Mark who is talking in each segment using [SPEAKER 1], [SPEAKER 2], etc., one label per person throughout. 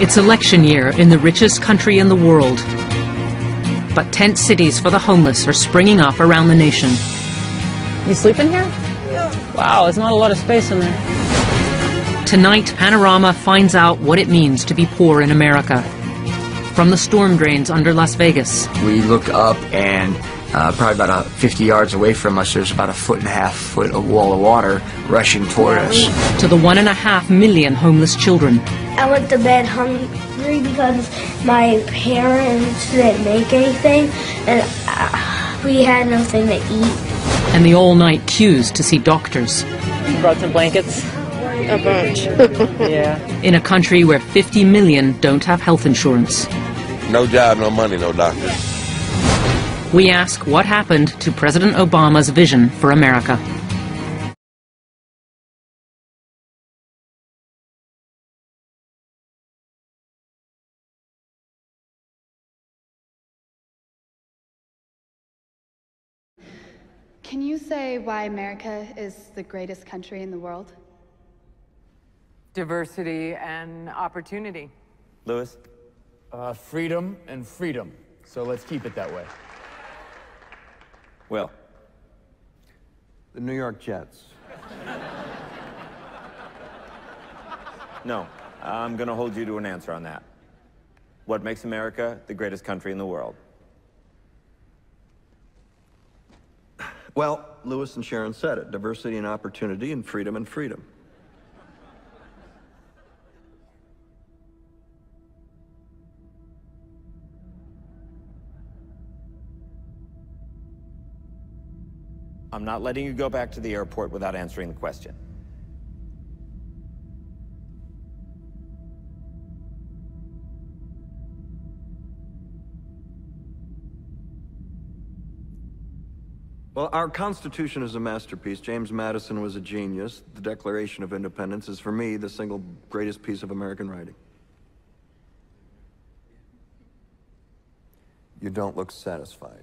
[SPEAKER 1] It's election year in the richest country in the world. But tent cities for the homeless are springing up around the nation.
[SPEAKER 2] You sleep in here? Yeah. Wow, there's not a lot of space in there.
[SPEAKER 1] Tonight, Panorama finds out what it means to be poor in America. From the storm drains under Las Vegas.
[SPEAKER 3] We look up and probably about 50 yards away from us, there's about a 1.5 foot wall of water rushing toward us.
[SPEAKER 1] To the 1.5 million homeless children.
[SPEAKER 4] I went to bed hungry because my parents didn't make anything and we had nothing to eat.
[SPEAKER 1] And the all-night queues to see doctors.
[SPEAKER 2] You brought some blankets?
[SPEAKER 5] A bunch.
[SPEAKER 2] Yeah.
[SPEAKER 1] In a country where 50 million don't have health insurance.
[SPEAKER 6] No job, no money, no doctor.
[SPEAKER 1] We ask what happened to President Obama's vision for America.
[SPEAKER 7] Can you say why America is the greatest country in the world?
[SPEAKER 8] Diversity and opportunity.
[SPEAKER 9] Lewis?
[SPEAKER 10] Freedom and freedom. So let's keep it that way.
[SPEAKER 9] Will?
[SPEAKER 11] The New York Jets.
[SPEAKER 9] No, I'm going to hold you to an answer on that. What makes America the greatest country in the world?
[SPEAKER 11] Well, Lewis and Sharon said it. Diversity and opportunity and freedom and freedom.
[SPEAKER 9] I'm not letting you go back to the airport without answering the question.
[SPEAKER 11] Well, our Constitution is a masterpiece. James Madison was a genius. The Declaration of Independence is, for me, the single greatest piece of American writing. You don't look satisfied.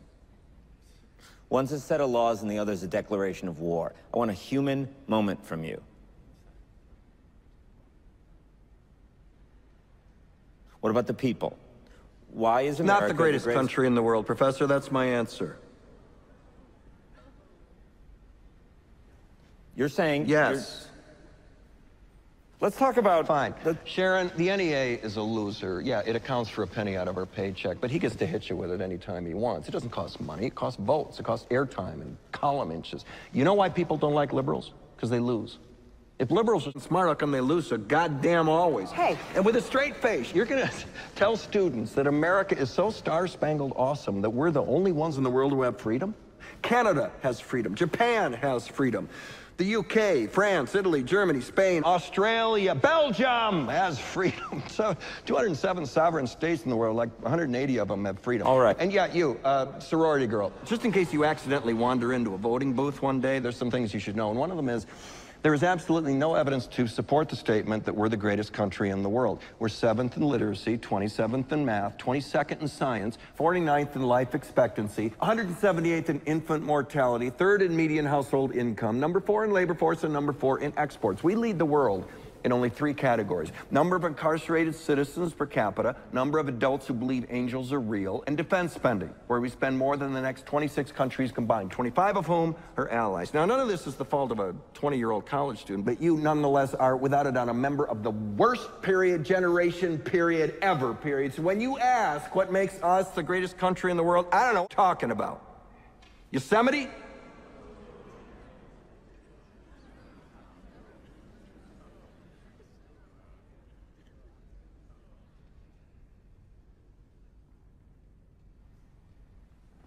[SPEAKER 9] One's a set of laws and the other's a declaration of war. I want a human moment from you. What about the people? Why is America
[SPEAKER 11] not the greatest country in the world, Professor. That's my answer.
[SPEAKER 9] You're saying...
[SPEAKER 11] Yes.
[SPEAKER 9] Let's talk about...
[SPEAKER 11] Fine. Sharon, the NEA is a loser. Yeah, it accounts for a penny out of our paycheck, but he gets to hit you with it anytime he wants. It doesn't cost money. It costs votes. It costs airtime and column inches. You know why people don't like liberals? Because they lose. If liberals are smart, how come they lose so goddamn always?
[SPEAKER 5] Hey.
[SPEAKER 11] And with a straight face, you're going to tell students that America is so star-spangled awesome that we're the only ones in the world who have freedom? Canada has freedom. Japan has freedom. The UK, France, Italy, Germany, Spain, Australia, Belgium has freedom. So 207 sovereign states in the world, like 180 of them have freedom.
[SPEAKER 9] All right.
[SPEAKER 11] And yeah, you, sorority girl, just in case you accidentally wander into a voting booth one day, there's some things you should know. And one of them is, there is absolutely no evidence to support the statement that we're the greatest country in the world. We're 7th in literacy, 27th in math, 22nd in science, 49th in life expectancy, 178th in infant mortality, 3rd in median household income, number 4 in labor force, and number 4 in exports. We lead the world in only 3 categories: number of incarcerated citizens per capita, number of adults who believe angels are real, and defense spending, where we spend more than the next 26 countries combined, 25 of whom are allies. Now, none of this is the fault of a 20-year-old college student, but you nonetheless are, without a doubt, a member of the worst generation ever. So when you ask what makes us the greatest country in the world, I don't know what you're talking about. Yosemite?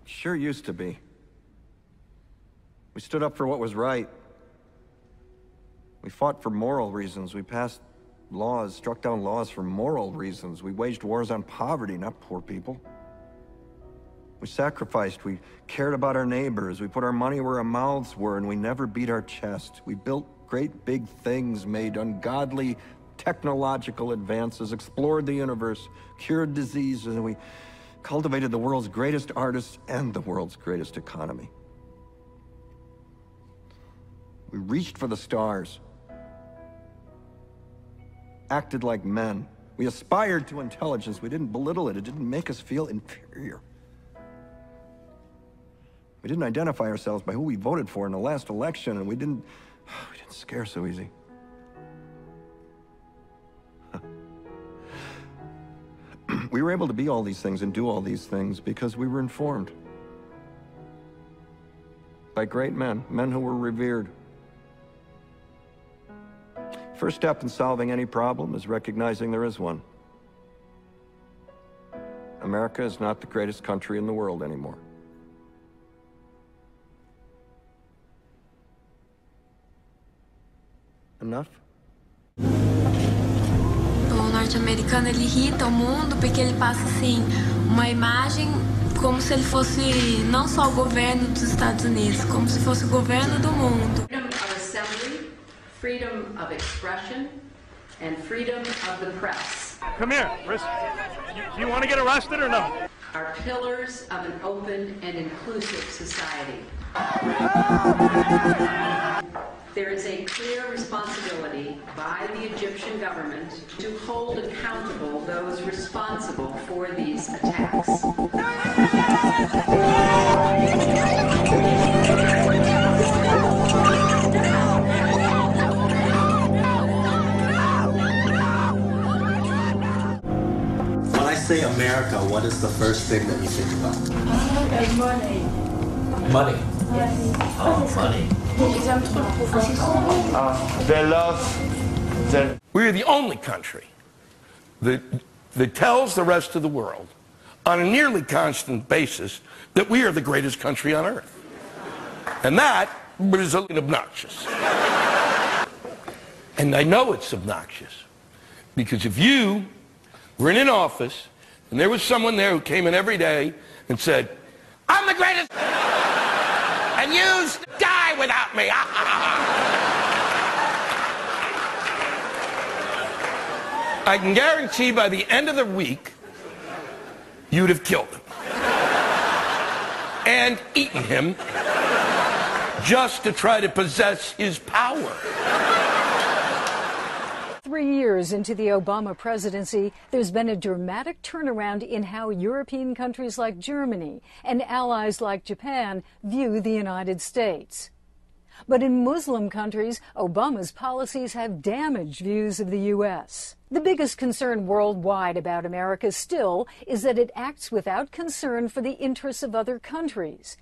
[SPEAKER 11] Sure used to be. We stood up for what was right. We fought for moral reasons. We passed laws, struck down laws for moral reasons. We waged wars on poverty, not poor people. We sacrificed. We cared about our neighbors. We put our money where our mouths were, and we never beat our chest. We built great big things, made ungodly technological advances, explored the universe, cured diseases, and we cultivated the world's greatest artists and the world's greatest economy. We reached for the stars, acted like men, We aspired to intelligence. We didn't belittle it. It didn't make us feel inferior. We didn't identify ourselves by who we voted for in the last election, and we didn't scare so easy. We were able to be all these things and do all these things because we were informed by great men, men who were revered. First step in solving any problem is recognizing there is one. America is not the greatest country in the world anymore. Enough?
[SPEAKER 5] O norte-americano, ele irrita o mundo porque ele passa assim uma imagem como se ele fosse não só o governo dos Estados Unidos, como se fosse o governo do mundo.
[SPEAKER 12] Freedom of assembly, freedom of expression, and freedom of the press.
[SPEAKER 13] Come here, Chris. You want to get arrested or no?
[SPEAKER 12] Are pillars of an open and inclusive society. There is a clear responsibility by the Egyptian government to hold accountable those responsible for these attacks.
[SPEAKER 14] When I say America, what is the first thing that you think about?
[SPEAKER 4] Money.
[SPEAKER 14] Money?
[SPEAKER 4] Yes.
[SPEAKER 14] Oh, money.
[SPEAKER 15] We're the only country that tells the rest of the world on a nearly constant basis that we are the greatest country on earth. And that is obnoxious. And I know it's obnoxious because if you were in an office and there was someone there who came in every day and said, "I'm the greatest, and you die without me." I can guarantee by the end of the week, you'd have killed him. And eaten him just to try to possess his power.
[SPEAKER 16] 3 years into the Obama presidency, there's been a dramatic turnaround in how European countries like Germany and allies like Japan view the United States. But in Muslim countries, Obama's policies have damaged views of the U.S. The biggest concern worldwide about America still is that it acts without concern for the interests of other countries.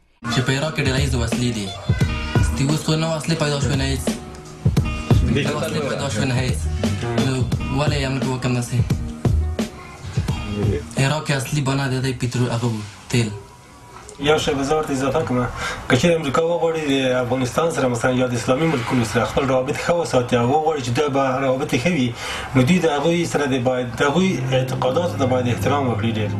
[SPEAKER 17] یو شی وزارت اضافه کومه که چې امریکا وغواړي د افغانستان سره مثلا یا د اسلامي ملکونو سره خپل روابط ښه وساتي او وغواړي چې دا به روابط ښه وي نو دوی د هغوی سره د باید د هغوی اعتقاداتو ته باید احترام وکړي ډېر.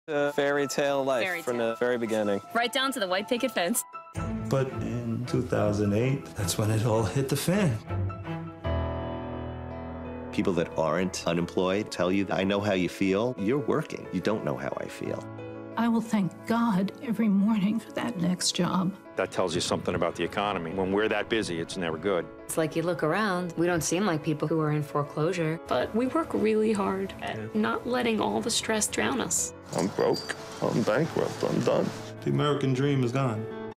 [SPEAKER 18] A fairy tale life from the very beginning.
[SPEAKER 19] Right down to the white picket fence.
[SPEAKER 20] But in 2008, that's when it all hit the fan.
[SPEAKER 21] People that aren't unemployed tell you, I know how you feel. You're working. You don't know how I feel.
[SPEAKER 22] I will thank God every morning for that next job.
[SPEAKER 23] That tells you something about the economy. When we're that busy, it's never good.
[SPEAKER 24] It's like you look around, we don't seem like people who are in foreclosure.
[SPEAKER 19] But we work really hard at not letting all the stress drown us.
[SPEAKER 6] I'm broke. I'm bankrupt. I'm done.
[SPEAKER 20] The American dream is gone.